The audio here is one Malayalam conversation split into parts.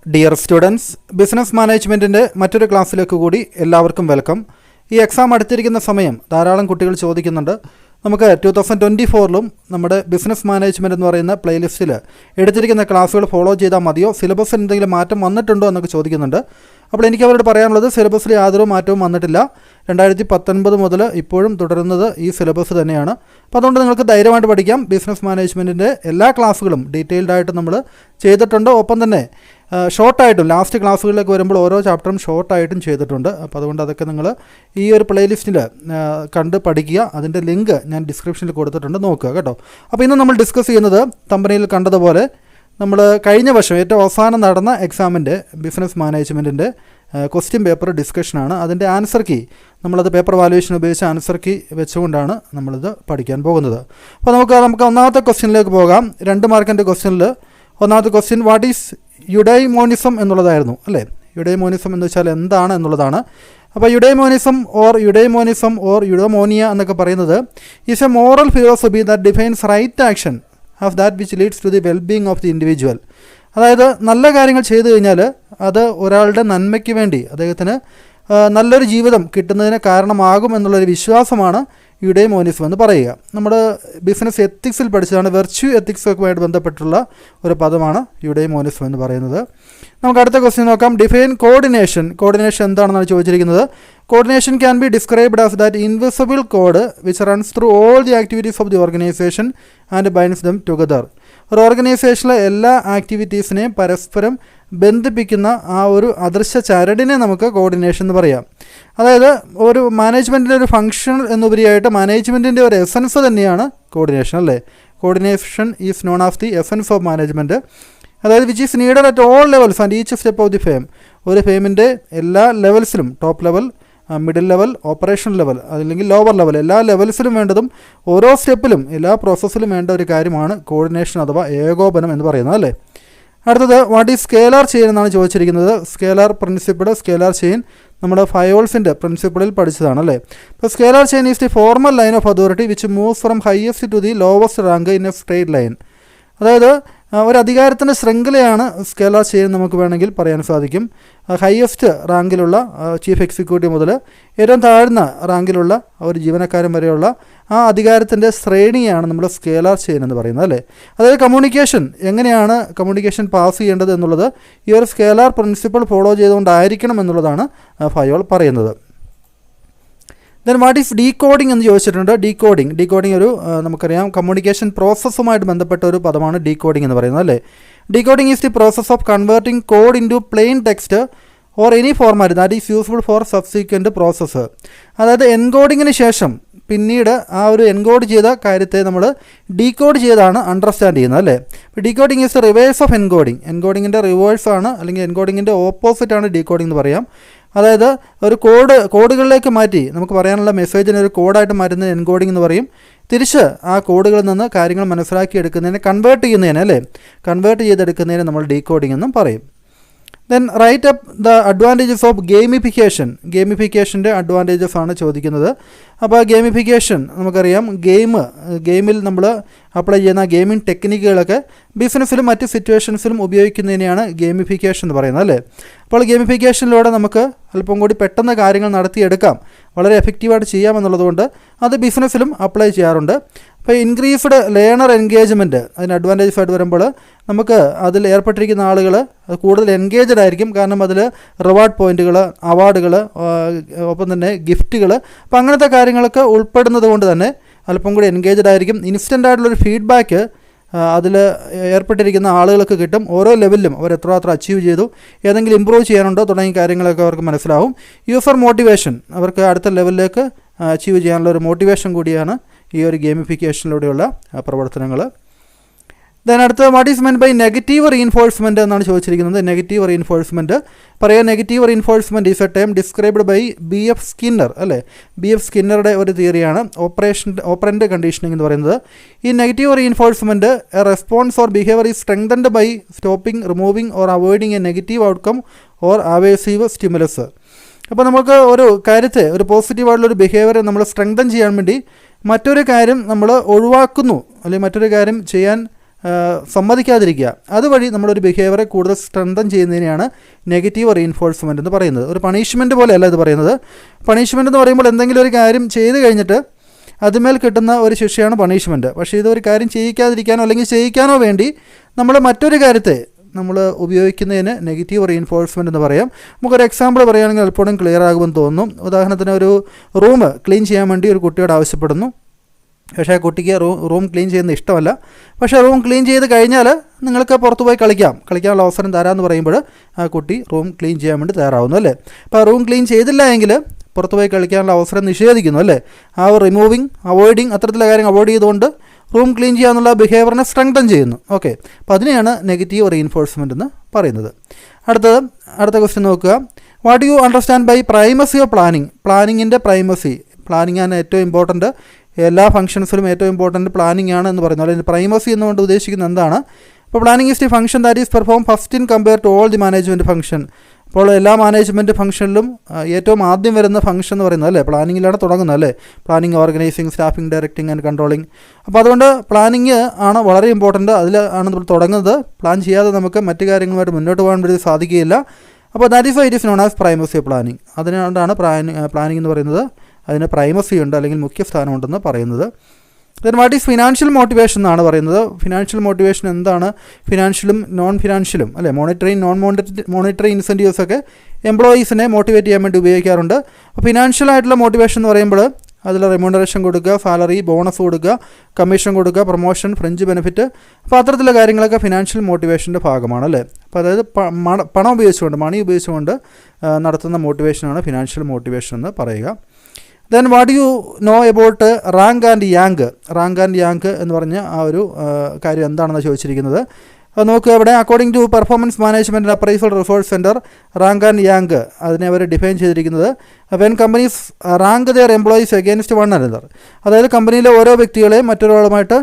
ഡിയർ സ്റ്റുഡൻസ്, ബിസിനസ് മാനേജ്മെൻറ്റിൻ്റെ മറ്റൊരു ക്ലാസ്സിലേക്ക് കൂടി എല്ലാവർക്കും വെൽക്കം. ഈ എക്സാം അടുത്തിരിക്കുന്ന സമയം ധാരാളം കുട്ടികൾ ചോദിക്കുന്നുണ്ട്, നമുക്ക് 2024 നമ്മുടെ ബിസിനസ് മാനേജ്മെൻറ്റ് എന്ന് പറയുന്ന പ്ലേലിസ്റ്റിൽ എടുത്തിരിക്കുന്ന ക്ലാസ്സുകൾ ഫോളോ ചെയ്താൽ മതിയോ, സിലബസിൽ എന്തെങ്കിലും മാറ്റം വന്നിട്ടുണ്ടോ എന്നൊക്കെ ചോദിക്കുന്നുണ്ട്. അപ്പോൾ എനിക്ക് അവരോട് പറയാനുള്ളത്, സിലബസിൽ യാതൊരു മാറ്റവും വന്നിട്ടില്ല. 2019 മുതൽ ഇപ്പോഴും തുടരുന്നത് ഈ സിലബസ് തന്നെയാണ്. അപ്പോൾ അതുകൊണ്ട് നിങ്ങൾക്ക് ധൈര്യമായിട്ട് പഠിക്കാം. ബിസിനസ് മാനേജ്മെൻറ്റിൻ്റെ എല്ലാ ക്ലാസ്സുകളും ഡീറ്റെയിൽഡായിട്ട് നമ്മൾ ചെയ്തിട്ടുണ്ട്. ഒപ്പം തന്നെ ഷോർട്ടായിട്ടും ലാസ്റ്റ് ക്ലാസ്സുകളിലേക്ക് വരുമ്പോൾ ഓരോ ചാപ്റ്ററും ഷോർട്ടായിട്ടും ചെയ്തിട്ടുണ്ട്. അപ്പോൾ അതുകൊണ്ട് അതൊക്കെ നിങ്ങൾ ഈ ഒരു പ്ലേലിസ്റ്റിൽ കണ്ട് പഠിക്കുക. അതിൻ്റെ ലിങ്ക് ഞാൻ ഡിസ്ക്രിപ്ഷനിൽ കൊടുത്തിട്ടുണ്ട്, നോക്കുക കേട്ടോ. അപ്പോൾ ഇന്ന് നമ്മൾ ഡിസ്കസ് ചെയ്യുന്നത് കമ്പനിയിൽ കണ്ടതുപോലെ നമ്മൾ കഴിഞ്ഞ വർഷം ഏറ്റവും അവസാനം നടന്ന എക്സാമിൻ്റെ ബിസിനസ് മാനേജ്മെൻറ്റിൻ്റെ ക്വസ്റ്റ്യൻ പേപ്പർ ഡിസ്കഷനാണ്. അതിൻ്റെ ആൻസർ കീ നമ്മളത് പേപ്പർ വാല്യുവേഷൻ ഉപയോഗിച്ച് ആൻസർ കീ വെച്ചുകൊണ്ടാണ് നമ്മളിത് പഠിക്കാൻ പോകുന്നത്. അപ്പോൾ നമുക്ക് ഒന്നാമത്തെ ക്വസ്റ്റ്യനിലേക്ക് പോകാം. 2 മാർക്കിൻ്റെ ക്വസ്റ്റ്യനിൽ ഒന്നാമത്തെ ക്വസ്റ്റ്യൻ, വാട്ട് ഈസ് യുഡൈമോണിസം എന്നുള്ളതായിരുന്നു അല്ലേ. യുഡൈമോണിസം എന്ന് വെച്ചാൽ എന്താണ് എന്നുള്ളതാണ്. അപ്പോൾ യുഡൈമോണിസം ഓർ യുഡോമോനിയ എന്നൊക്കെ പറയുന്നത് is a moral philosophy that defines right action of that which leads to the wellbeing of the individual. അതായത് നല്ല കാര്യങ്ങൾ ചെയ്തു കഴിഞ്ഞാൽ അത് ഒരാളുടെ നന്മയ്ക്ക് വേണ്ടി അദ്ദേഹത്തിന് നല്ലൊരു ജീവിതം കിട്ടുന്നതിന് കാരണമാകും എന്നുള്ളൊരു വിശ്വാസമാണ് യുഡൈമോനിസം എന്ന് പറയുക. നമ്മുടെ ബിസിനസ് എത്തിക്സിൽ പഠിച്ചതാണ്, വെർച്യു എത്തിക്സൊക്കെയായിട്ട് ബന്ധപ്പെട്ടുള്ള ഒരു പദമാണ് യുഡൈമോനിസം എന്ന് പറയുന്നത്. നമുക്ക് അടുത്ത ക്വസ്റ്റ്യൻ നോക്കാം. Define coordination. കോർഡിനേഷൻ എന്താണെന്നാണ് ചോദിച്ചിരിക്കുന്നത്. Coordination can be described as that invisible code which runs through all the activities of the organisation and binds dum together. ഒരു ഓർഗനൈസേഷനിലെ എല്ലാ ആക്ടിവിറ്റീസിനെയും പരസ്പരം ബന്ധിപ്പിക്കുന്ന ആ ഒരു അദൃശ്യ ചരടിനെ നമുക്ക് കോർഡിനേഷൻ എന്ന് പറയാം. അതായത് ഒരു മാനേജ്മെൻറ്റിൻ്റെ ഒരു ഫംഗ്ഷൻ എന്നുപരിയായിട്ട് മാനേജ്മെൻറ്റിൻ്റെ ഒരു എസൻസ് തന്നെയാണ് കോർഡിനേഷൻ അല്ലേ. Coordination is known as the essence of management. അതായത് which is needed at all levels and each step of the firm. ഒരു ഫേമിൻ്റെ എല്ലാ ലെവൽസിലും, top level, middle level, operation level, അല്ലെങ്കിൽ ലോവർ ലെവൽ, എല്ലാ ലെവൽസിലും വേണ്ടതും ഓരോ സ്റ്റെപ്പിലും എല്ലാ പ്രോസസ്സിലും വേണ്ട ഒരു കാര്യമാണ് കോർഡിനേഷൻ അഥവാ ഏകോപനം എന്ന് പറയുന്നത് അല്ലേ. അടുത്തത്, വാട്ട് ഈസ് സ്കേലാർ ചെയിൻ എന്നാണ് ചോദിച്ചിരിക്കുന്നത്. സ്കേലാർ പ്രിൻസിപ്പിൾ, സ്കേലാർ ചെയിൻ നമ്മുടെ ഫയോൾസിൻ്റെ പ്രിൻസിപ്പിളിൽ പഠിച്ചതാണ് അല്ലേ. ഇപ്പോൾ scalar chain is the formal line of authority which moves from highest to the lowest rank in a straight line. അതായത് ഒരു അധികാരത്തിൻ്റെ ശൃംഖലയാണ് സ്കേലാർ ചെയിൻ നമുക്ക് വേണമെങ്കിൽ പറയാൻ സാധിക്കും. ഹയസ്റ്റ് റാങ്കിലുള്ള ചീഫ് എക്സിക്യൂട്ടീവ് മുതൽ ഏറ്റവും താഴ്ന്ന റാങ്കിലുള്ള ഒരു ജീവനക്കാരൻ വരെയുള്ള ആ അധികാരത്തിൻ്റെ ശ്രേണിയാണ് നമ്മൾ സ്കേലാർ ചെയിൻ എന്ന് പറയുന്നത് അല്ലേ. അതായത് കമ്മ്യൂണിക്കേഷൻ, എങ്ങനെയാണ് കമ്മ്യൂണിക്കേഷൻ പാസ് ചെയ്യേണ്ടത് എന്നുള്ളത് ഈ ഒരു സ്കേലാർ പ്രിൻസിപ്പിൾ ഫോളോ ചെയ്തുകൊണ്ടായിരിക്കണം എന്നുള്ളതാണ് ഫയോൾ പറയുന്നത്. ദെൻ വാട്ട് ഈസ് ഡീകോഡിംഗ് എന്ന് ചോദിച്ചിട്ടുണ്ട്. ഡീകോഡിംഗ് ഒരു നമുക്കറിയാം കമ്മ്യൂണിക്കേഷൻ പ്രോസസ്സുമായിട്ട് ബന്ധപ്പെട്ട ഒരു പദമാണ് ഡീകോഡിംഗ് എന്ന് പറയുന്നത് അല്ലേ. Decoding is the process of converting code into plain text or any format that is useful for subsequent process. അതായത് എൻകോഡിങ്ങിന് ശേഷം പിന്നീട് ആ ഒരു എൻകോഡ് ചെയ്ത കാര്യത്തെ നമ്മൾ ഡീകോഡ് ചെയ്താണ് അണ്ടർസ്റ്റാൻഡ് ചെയ്യുന്നത് അല്ലേ. Decoding is the reverse of encoding. എൻകോഡിങ്ങിൻ്റെ റിവേഴ്സാണ്, അല്ലെങ്കിൽ എൻകോഡിങ്ങിൻ്റെ ഓപ്പോസിറ്റാണ് ഡീകോഡിംഗ് എന്ന് പറയാം. അതായത് ഒരു കോഡുകളിലേക്ക് മാറ്റി നമുക്ക് പറയാനുള്ള മെസ്സേജിനെ ഒരു കോഡായിട്ട് മാറ്റുന്നത് എൻകോഡിംഗ് എന്ന് പറയും. തിരിച്ച് ആ കോഡുകളിൽ നിന്ന് കാര്യങ്ങൾ മനസ്സിലാക്കിയെടുക്കുന്നതിനെ കൺവേർട്ട് ചെയ്തെടുക്കുന്നതിനെ നമ്മൾ ഡീകോഡിംഗ് എന്നും പറയും. Then write up the advantages of gamification. ഗെയിമിഫിക്കേഷൻ്റെ അഡ്വാൻറ്റേജസ് ആണ് ചോദിക്കുന്നത്. അപ്പോൾ ഗെയിമിഫിക്കേഷൻ നമുക്കറിയാം, ഗെയിമിൽ നമ്മൾ അപ്ലൈ ചെയ്യുന്ന ഗെയിമിംഗ് ടെക്നിക്കുകളൊക്കെ ബിസിനസ്സിലും മറ്റ് സിറ്റുവേഷൻസിലും ഉപയോഗിക്കുന്നതിനെയാണ് ഗെയിമിഫിക്കേഷൻ എന്ന് പറയുന്നത് അല്ലേ. അപ്പോൾ ഗെയിമിഫിക്കേഷനിലൂടെ നമുക്ക് അല്പം കൂടി പെട്ടെന്ന് കാര്യങ്ങൾ നടത്തിയെടുക്കാം, വളരെ എഫക്റ്റീവായിട്ട് ചെയ്യാമെന്നുള്ളതുകൊണ്ട് അത് ബിസിനസ്സിലും അപ്ലൈ ചെയ്യാറുണ്ട്. അപ്പോൾ ഇൻക്രീസ്ഡ് ലേണർ എൻഗേജ്മെൻറ്റ് അതിന് അഡ്വാൻറ്റേജസ് ആയിട്ട് വരുമ്പോൾ നമുക്ക് അതിൽ ഏർപ്പെട്ടിരിക്കുന്ന ആളുകൾ കൂടുതൽ എൻഗേജ്ഡ് ആയിരിക്കും. കാരണം അതിൽ റിവാർഡ് പോയിൻറ്റുകൾ, അവാർഡുകൾ, ഒപ്പം തന്നെ ഗിഫ്റ്റുകൾ, അപ്പോൾ അങ്ങനത്തെ കാര്യങ്ങളൊക്കെ ഉൾപ്പെടുന്നത് കൊണ്ട് തന്നെ അല്പം കൂടി എൻഗേജ്ഡ് ആയിരിക്കും. ഇൻസ്റ്റൻ്റ് ആയിട്ടുള്ളൊരു ഫീഡ്ബാക്ക് അതിൽ ഏർപ്പെട്ടിരിക്കുന്ന ആളുകൾക്ക് കിട്ടും. ഓരോ ലെവലിലും അവർ എത്രമാത്രം അച്ചീവ് ചെയ്തു, ഏതെങ്കിലും ഇമ്പ്രൂവ് ചെയ്യാനുണ്ടോ തുടങ്ങിയ കാര്യങ്ങളൊക്കെ അവർക്ക് മനസ്സിലാവും. യൂസർ മോട്ടിവേഷൻ, അവർക്ക് അടുത്ത ലെവലിലേക്ക് അച്ചീവ് ചെയ്യാനുള്ള ഒരു മോട്ടിവേഷൻ കൂടിയാണ് ഈ ഒരു ഗെയിമിഫിക്കേഷനിലൂടെയുള്ള പ്രവർത്തനങ്ങൾ. ദെൻ അടുത്ത, what is meant by negative reinforcement എന്നാണ് ചോദിച്ചിരിക്കുന്നത്. നെഗറ്റീവ് റീഇൻഫോഴ്സ്മെൻറ്റ് പറയാം. Negative reinforcement is a term described by BF Skinner അല്ലേ. BF സ്കിന്നറുടെ ഒരു തിയറിയാണ് ഓപ്പറൻ്റ് കണ്ടീഷനിങ് എന്ന് പറയുന്നത്. ഈ negative reinforcement a response or behaviour is strengthened by stopping, removing or avoiding a negative outcome or aversive stimulus. അപ്പോൾ നമുക്ക് ഒരു കാര്യത്തെ, ഒരു പോസിറ്റീവായിട്ടുള്ളൊരു ബിഹേവിയറെ നമ്മൾ സ്ട്രെങ്തൻ ചെയ്യാൻ വേണ്ടി മറ്റൊരു കാര്യം നമ്മൾ ഒഴിവാക്കുന്നു, അല്ലെങ്കിൽ മറ്റൊരു കാര്യം ചെയ്യാൻ സമ്മതിക്കാതിരിക്കുക, അതുവഴി നമ്മളൊരു ബിഹേവിയറെ കൂടുതൽ സ്ട്രെങ്തൻ ചെയ്യുന്നതിനെയാണ് നെഗറ്റീവ് റീഇൻഫോഴ്സ്മെൻറ്റ് എന്ന് പറയുന്നത്. ഒരു പണിഷ്മെൻറ്റ് പോലെയല്ല ഇത് പറയുന്നത്. പണിഷ്മെൻറ്റ് എന്ന് പറയുമ്പോൾ എന്തെങ്കിലും ഒരു കാര്യം ചെയ്ത് കഴിഞ്ഞിട്ട് അതുമേൽ കിട്ടുന്ന ഒരു ശിക്ഷയാണ് പണിഷ്മെൻറ്റ്. പക്ഷേ ഇതൊരു കാര്യം ചെയ്യിക്കാതിരിക്കാനോ അല്ലെങ്കിൽ ചെയ്യിക്കാനോ വേണ്ടി നമ്മൾ മറ്റൊരു കാര്യത്തെ നമ്മൾ ഉപയോഗിക്കുന്നതിന് നെഗറ്റീവ് റീഇൻഫോഴ്സ്മെൻറ്റ് എന്ന് പറയാം. നമുക്കൊരു എക്സാമ്പിൾ പറയുകയാണെങ്കിൽ എപ്പോഴും ക്ലിയർ ആകുമെന്ന് തോന്നുന്നു. ഉദാഹരണത്തിന് ഒരു റൂം ക്ലീൻ ചെയ്യാൻ വേണ്ടി ഒരു കുട്ടിയോട് ആവശ്യപ്പെടുന്നു. പക്ഷേ ആ കുട്ടിക്ക് റൂം ക്ലീൻ ചെയ്യുന്നത് ഇഷ്ടമല്ല. പക്ഷേ റൂം ക്ലീൻ ചെയ്ത് കഴിഞ്ഞാൽ നിങ്ങൾക്ക് പുറത്ത് പോയി കളിക്കാനുള്ള അവസരം തരാമെന്ന് പറയുമ്പോൾ ആ കുട്ടി റൂം ക്ലീൻ ചെയ്യാൻ വേണ്ടി തയ്യാറാവുന്നു അല്ലേ. അപ്പോൾ ആ റൂം ക്ലീൻ ചെയ്തില്ല എങ്കിൽ പുറത്ത് പോയി കളിക്കാനുള്ള അവസരം നിഷേധിക്കുന്നു അല്ലേ. ആ റിമൂവിങ്, അവോയ്ഡിങ്, അത്തരത്തിലുള്ള കാര്യങ്ങൾ അവോയ്ഡ് ചെയ്തുകൊണ്ട് റൂം ക്ലീൻ ചെയ്യാനുള്ള ബിഹേവിയറിനെ സ്ട്രെങ്തൻ ചെയ്യുന്നു. ഓക്കെ, അപ്പോൾ അതിനെയാണ് നെഗറ്റീവ് റീഇൻഫോഴ്സ്മെൻറ്റ് എന്ന് പറയുന്നത്. അടുത്ത ക്വസ്റ്റ്യൻ നോക്കുക. What you understand by primacy of planning? പ്ലാനിങ്ങിൻ്റെ പ്രൈമസി, പ്ലാനിങ് ആണ് ഏറ്റവും ഇമ്പോർട്ടൻറ്റ്, എല്ലാ ഫംഗ്ഷൻസിലും ഏറ്റവും ഇമ്പോർട്ടൻറ്റ് പ്ലാനിങ് ആണ് എന്ന് പറയുന്നത്. അല്ലെങ്കിൽ പ്രൈമസി എന്നുകൊണ്ട് ഉദ്ദേശിക്കുന്നത് എന്താണ്? അപ്പോൾ planning is the function that is perform first in compare to all the management function. അപ്പോൾ എല്ലാ മാനേജ്മെൻറ്റ് ഫംഗ്ഷനിലും ഏറ്റവും ആദ്യം വരുന്ന ഫംഗ്ഷൻ എന്ന് പറയുന്നത് അല്ലേ പ്ലാനിങ്ങിലാണ് തുടങ്ങുന്നത് അല്ലേ. Planning, organising, staffing, directing and controlling. അപ്പോൾ അതുകൊണ്ട് പ്ലാനിങ് ആണ് വളരെ ഇമ്പോർട്ടൻറ്റ്. അതിലാണ് നമ്മൾ തുടങ്ങുന്നത്. പ്ലാൻ ചെയ്യാതെ നമുക്ക് മറ്റു കാര്യങ്ങളുമായിട്ട് മുന്നോട്ട് പോകാൻ വേണ്ടി സാധിക്കുകയില്ല. അപ്പോൾ that is why it is known as primacy of planning. അതിനാണ് പ്ലാനിങ് എന്ന് പറയുന്നത്. അതിന് പ്രൈമസി ഉണ്ട്, അല്ലെങ്കിൽ മുഖ്യ സ്ഥാനമുണ്ടെന്ന് പറയുന്നത്. Then what is financial motivation എന്നാണ് പറയുന്നത്. ഫിനാൻഷ്യൽ മോട്ടിവേഷൻ എന്താണ്? ഫിനാൻഷ്യലും നോൺ ഫിനാൻഷ്യലും അല്ലേ, മോണിറ്ററി ഇൻസെൻറ്റീവ്സ് ഒക്കെ എംപ്ലോയീസിനെ മോട്ടിവേറ്റ് ചെയ്യാൻ വേണ്ടി ഉപയോഗിക്കാറുണ്ട്. അപ്പോൾ ഫിനാൻഷ്യൽ ആയിട്ടുള്ള മോട്ടിവേഷൻ എന്ന് പറയുമ്പോൾ അതിൽ റെമ്യൂണറേഷൻ കൊടുക്കുക, സാലറി, ബോണസ് കൊടുക്കുക, കമ്മീഷൻ കൊടുക്കുക, പ്രൊമോഷൻ, ഫ്രിഞ്ച് ബെനിഫിറ്റ്. അപ്പോൾ അത്തരത്തിലുള്ള കാര്യങ്ങളൊക്കെ ഫിനാൻഷ്യൽ മോട്ടിവേഷൻ്റെ ഭാഗമാണ് അല്ലേ. അപ്പോൾ അതായത് പണം ഉപയോഗിച്ചുകൊണ്ട്, മണി ഉപയോഗിച്ചുകൊണ്ട് നടത്തുന്ന മോട്ടിവേഷനാണ് ഫിനാൻഷ്യൽ മോട്ടിവേഷൻ എന്ന് പറയുക. Then what you know about rank and yank? Rank and yank എന്ന് പറഞ്ഞ ആ ഒരു കാര്യം എന്താണെന്ന് ചോദിച്ചിരിക്കുന്നത്. അത് നോക്കുക. ഇവിടെ according to performance management appraisal research centre, rank and yank അതിനെ അവർ ഡിഫൈൻ ചെയ്തിരിക്കുന്നത് when companies rank their employees against one another. അതായത് കമ്പനിയിലെ ഓരോ വ്യക്തികളെയും മറ്റൊരാളുമായിട്ട്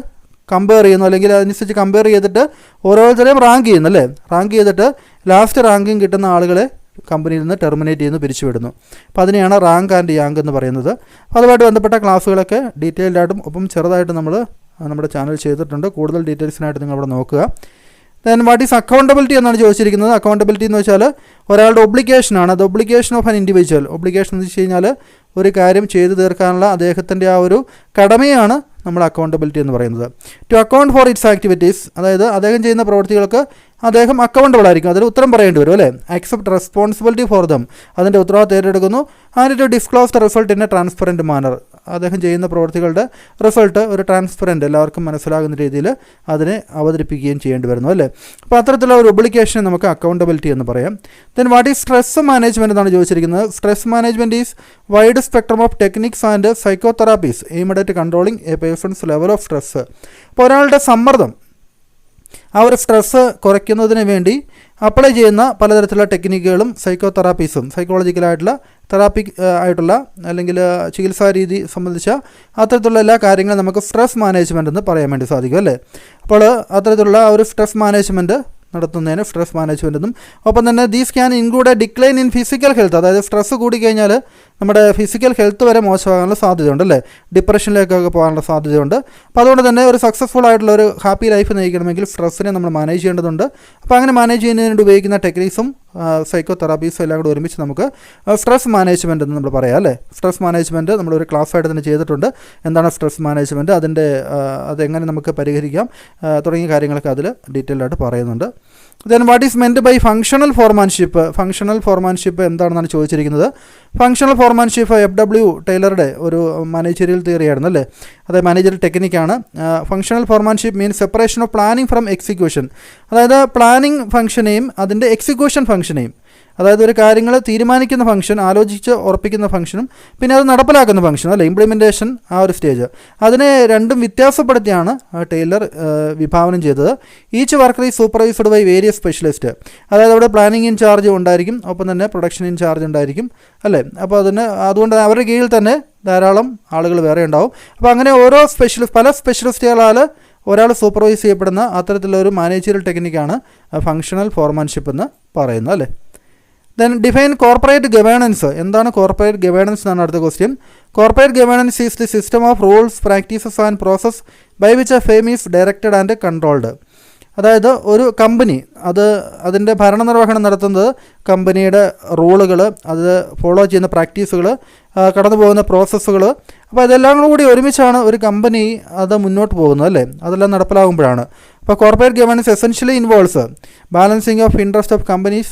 കമ്പയർ ചെയ്യുന്നു, അല്ലെങ്കിൽ അതനുസരിച്ച് കമ്പയർ ചെയ്തിട്ട് ഓരോരുത്തരെയും റാങ്ക് ചെയ്യുന്നു അല്ലേ. റാങ്ക് ചെയ്തിട്ട് ലാസ്റ്റ് റാങ്കിങ് കിട്ടുന്ന ആളുകളെ കമ്പനിയിൽ നിന്ന് ടെർമിനേറ്റ് ചെയ്യുന്നു, പിരിച്ചുവിടുന്നു. അപ്പോൾ അതിനെയാണ് റാങ്ക് ആൻഡ് യാങ്ക് എന്ന് പറയുന്നത്. അപ്പോൾ അതുമായിട്ട് ബന്ധപ്പെട്ട ക്ലാസ്സുകളൊക്കെ ഡീറ്റെയിൽഡായിട്ടും ഒപ്പം ചെറുതായിട്ട് നമ്മൾ നമ്മുടെ ചാനൽ ചെയ്തിട്ടുണ്ട്. കൂടുതൽ ഡീറ്റെയിൽസിനായിട്ട് നിങ്ങൾ അവിടെ നോക്കുക. ദെൻ വാട്ട് ഈസ് അക്കൗണ്ടബിലിറ്റി എന്നാണ് ചോദിച്ചിരിക്കുന്നത്. അക്കൗണ്ടബിലിറ്റി എന്ന് വെച്ചാൽ ഒരാളുടെ ഒബ്ലിഗേഷനാണ്. അത് obligation of an individual. Obligation എന്ന് വെച്ച് കഴിഞ്ഞാൽ ഒരു കാര്യം ചെയ്തു തീർക്കാനുള്ള അദ്ദേഹത്തിൻ്റെ ആ ഒരു കടമയാണ് നമ്മൾ അക്കൗണ്ടബിലിറ്റി എന്ന് പറയുന്നത്. To account for its activities, അതായത് അദ്ദേഹം ചെയ്യുന്ന പ്രവൃത്തികൾക്ക് അദ്ദേഹം അക്കൗണ്ടബിൾ ആയിരിക്കും, അതിൽ ഉത്തരം പറയേണ്ടി വരും അല്ലേ. അക്സെപ്റ്റ് റെസ്പോൺസിബിലിറ്റി ഫോർ ദം, അതിൻ്റെ ഉത്തരവാദിത്തം ഏറ്റെടുക്കുന്നു. And to disclose the result in a transparent manner, അദ്ദേഹം ചെയ്യുന്ന പ്രവൃത്തികളുടെ റിസൾട്ട് ഒരു ട്രാൻസ്പെറൻറ്റ്, എല്ലാവർക്കും മനസ്സിലാകുന്ന രീതിയിൽ അതിനെ അവതരിപ്പിക്കുകയും ചെയ്യേണ്ടി വരുന്നു അല്ലേ. അപ്പോൾ അത്തരത്തിലുള്ള ഒരു ഒബ്ലിഗേഷൻ നമുക്ക് അക്കൗണ്ടബിലിറ്റി എന്ന് പറയാം. Then what is stress management എന്നാണ് ചോദിച്ചിരിക്കുന്നത്. Stress management is wide spectrum of techniques and സൈക്കോതെറാപ്പീസ് aimed at controlling a person's level of stress. അപ്പോൾ ഒരാളുടെ സമ്മർദ്ദം, ആ ഒരു സ്ട്രെസ്സ് കുറയ്ക്കുന്നതിന് വേണ്ടി അപ്ലൈ ചെയ്യുന്ന പലതരത്തിലുള്ള ടെക്നിക്കുകളും സൈക്കോതെറാപ്പീസും, സൈക്കോളജിക്കലായിട്ടുള്ള തെറാപ്പി ആയിട്ടുള്ള അല്ലെങ്കിൽ ചികിത്സാ രീതി സംബന്ധിച്ച അത്തരത്തിലുള്ള എല്ലാ കാര്യങ്ങളും നമുക്ക് സ്ട്രെസ് മാനേജ്മെൻറ്റ് എന്ന് പറയാൻ വേണ്ടി സാധിക്കും അല്ലേ. അപ്പോൾ അത്തരത്തിലുള്ള ഒരു സ്ട്രെസ് മാനേജ്മെൻറ്റ് നടത്തുന്നതിന് സ്ട്രെസ് മാനേജ്മെൻറ്റ് എന്നും. ഒപ്പം തന്നെ these can include A decline in physical health, അതായത് സ്ട്രെസ്സ് കൂടിക്കഴിഞ്ഞാൽ നമ്മുടെ ഫിസിക്കൽ ഹെൽത്ത് വരെ മോശമാകാനുള്ള സാധ്യതയുണ്ട് അല്ലേ. ഡിപ്രഷനിലേക്കൊക്കെ പോകാനുള്ള സാധ്യതയുണ്ട്. അപ്പോൾ അതുകൊണ്ട് തന്നെ ഒരു സക്സസ്ഫുൾ ആയിട്ടുള്ള ഒരു ഹാപ്പി ലൈഫ് നയിക്കണമെങ്കിൽ സ്ട്രെസ്സിനെ നമ്മൾ മാനേജ് ചെയ്യേണ്ടതുണ്ട്. അപ്പോൾ അങ്ങനെ മാനേജ് ചെയ്യുന്നതിന് വേണ്ടി ഉപയോഗിക്കുന്ന ടെക്നിക്സും സൈക്കോതെറാപ്പീസും എല്ലാം കൂടെ ഒരുമിച്ച് നമുക്ക് സ്ട്രെസ് മാനേജ്മെൻറ്റ് എന്ന് നമ്മൾ പറയാം അല്ലേ. സ്ട്രെസ് മാനേജ്മെൻറ്റ് നമ്മളൊരു ക്ലാസ്സായിട്ട് തന്നെ ചെയ്തിട്ടുണ്ട്. എന്താണ് സ്ട്രെസ് മാനേജ്മെൻറ്റ്, അതെങ്ങനെ നമുക്ക് പരിഹരിക്കാം തുടങ്ങിയ കാര്യങ്ങളൊക്കെ അതിൽ ഡീറ്റെയിൽഡായിട്ട് പറയുന്നുണ്ട്. Then what is meant by functional foremanship? Functional foremanship എന്താണെന്നാണ് ചോദിച്ചിരിക്കുന്നത്. ഫങ്ഷണൽ ഫോർമാൻഷിപ്പ് FW ടൈലറുടെ ഒരു മാനേജറിയൽ തിയറി ആയിരുന്നു അല്ലേ. അത് മാനേജറിയൽ ടെക്നിക്കാണ്. Functional foremanship means separation of planning from execution, അതായത് പ്ലാനിങ് ഫംഗ്ഷനെയും അതിൻ്റെ എക്സിക്യൂഷൻ ഫംഗ്ഷനെയും, അതായത് ഒരു കാര്യങ്ങൾ തീരുമാനിക്കുന്ന ഫംഗ്ഷൻ, ആലോചിച്ച് ഉറപ്പിക്കുന്ന ഫംഗ്ഷനും പിന്നെ അത് നടപ്പിലാക്കുന്ന ഫംഗ്ഷനും അല്ലേ, ഇംപ്ലിമെൻറ്റേഷൻ ആ ഒരു സ്റ്റേജ്, അതിനെ രണ്ടും വ്യത്യാസപ്പെടുത്തിയാണ് ടൈലർ വിഭാവനം ചെയ്തത്. Each worker is supervised by various specialist, അതായത് അവിടെ പ്ലാനിങ് ഇൻചാർജ് ഉണ്ടായിരിക്കും, ഒപ്പം തന്നെ പ്രൊഡക്ഷൻ ഇൻചാർജ് ഉണ്ടായിരിക്കും അല്ലേ. അപ്പോൾ അതുകൊണ്ട് അവരുടെ കീഴിൽ തന്നെ ധാരാളം ആളുകൾ വേറെ ഉണ്ടാവും. അപ്പോൾ അങ്ങനെ ഓരോ പല സ്പെഷ്യലിസ്റ്റുകളാൽ ഒരാൾ സൂപ്പർവൈസ് ചെയ്യപ്പെടുന്ന അത്തരത്തിലുള്ള ഒരു മാനേജറിയൽ ടെക്നിക്കാണ് ഫങ്ഷണൽ ഫോർമാൻഷിപ്പ് എന്ന് പറയുന്നത് അല്ലേ. Then define corporate governance. എന്താണ് കോർപ്പറേറ്റ് ഗവേണൻസ് എന്നാണ് അടുത്ത question. Corporate governance is the system of rules, practices and process by which a firm is directed and controlled. അതായത് ഒരു കമ്പനി അതിൻ്റെ ഭരണനിർവഹണം നടത്തുന്നത് കമ്പനിയുടെ റൂളുകൾ, അത് ഫോളോ ചെയ്യുന്ന പ്രാക്ടീസുകൾ, കടന്നു പോകുന്ന പ്രോസസ്സുകൾ, അപ്പോൾ ഇതെല്ലാം കൂടി ഒരുമിച്ചാണ് ഒരു കമ്പനി അത് മുന്നോട്ട് പോകുന്നത് അല്ലേ. അതെല്ലാം നടപ്പിലാകുമ്പോഴാണ്. അപ്പോൾ corporate governance essentially involves balancing of interest of companies,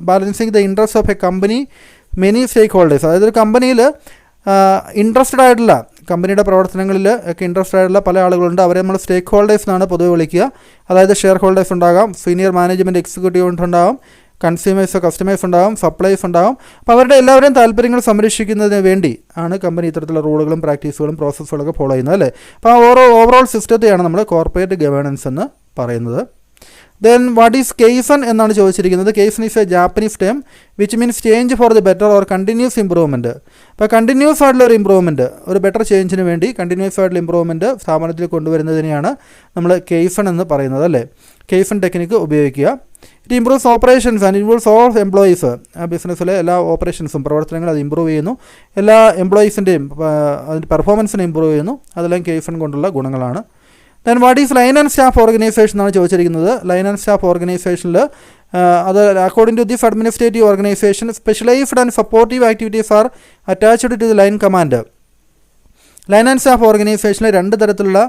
balancing the interest of a company many stakeholders. അതായത് ഒരു കമ്പനിയിൽ ഇൻട്രസ്റ്റഡ് ആയിട്ടുള്ള, കമ്പനിയുടെ പ്രവർത്തനങ്ങളിൽ ഒക്കെ ഇൻട്രസ്റ്റഡ് ആയിട്ടുള്ള പല ആളുകളുണ്ട്. അവരെ നമ്മൾ സ്റ്റേക്ക് ഹോൾഡേഴ്സ് എന്നാണ് പൊതുവെ വിളിക്കുക. അതായത് ഷെയർ ഹോൾഡേഴ്സ് ഉണ്ടാകാം, സീനിയർ മാനേജ്മെൻറ്റ് എക്സിക്യൂട്ടീവ് ഉണ്ടാകും, കൺസ്യൂമേഴ്സ് കസ്റ്റമേഴ്സ് ഉണ്ടാകും, സപ്ലൈസ് ഉണ്ടാകും. അപ്പോൾ അവരുടെ എല്ലാവരുടെയും താല്പര്യങ്ങൾ സംരക്ഷിക്കുന്നതിന് വേണ്ടി ആണ് കമ്പനി ഇത്തരത്തിലുള്ള റൂളുകളും പ്രാക്ടീസുകളും പ്രോസസ്സുകളൊക്കെ ഫോളോ ചെയ്യുന്നത് അല്ലേ. അപ്പോൾ ആ ഓവറോൾ സിസ്റ്റത്തെയാണ് നമ്മൾ കോർപ്പറേറ്റ് ഗവേണൻസ് എന്ന് പറയുന്നത്. ദെൻ വാട്ട് ഈസ് കെയ്സൺ എന്നാണ് ചോദിച്ചിരിക്കുന്നത്. Kaizen is a Japanese term which means change for the better or continuous improvement. അപ്പോൾ കണ്ടിന്യൂസ് ആയിട്ടുള്ള ഒരു ഇമ്പ്രൂവ്മെൻറ്റ്, ഒരു ബെറ്റർ ചേഞ്ചിന് വേണ്ടി കണ്ടിന്യൂസ് ആയിട്ടുള്ള ഇമ്പ്രൂവ്മെൻറ്റ് സ്ഥാപനത്തിൽ കൊണ്ടുവരുന്നതിനെയാണ് നമ്മൾ കെയ്സൺ എന്ന് പറയുന്നത് അല്ലേ. കെയ്സൺ ടെക്നിക്ക് ഉപയോഗിക്കുക. It improves operations and involves all employees. ആ ബിസിനസ്സിലെ എല്ലാ ഓപ്പറേഷൻസും പ്രവർത്തനങ്ങളും അത് ഇമ്പ്രൂവ് ചെയ്യുന്നു. എല്ലാ എംപ്ലോയീസിൻ്റെയും അതിൻ്റെ പെർഫോമൻസിനെ ഇമ്പ്രൂവ് ചെയ്യുന്നു. അതെല്ലാം കെയ്സൺ കൊണ്ടുള്ള ഗുണങ്ങളാണ്. Then what is line and staff organisation എന്നാണ് ചോദിച്ചിരിക്കുന്നത്. ലൈൻ ആൻഡ് സ്റ്റാഫ് ഓർഗനൈസേഷനിൽ അത് according to this administrative organisation specialised and supportive activities are attached to the line command. Line and staff ഓർഗനൈസേഷനിൽ രണ്ട് തരത്തിലുള്ള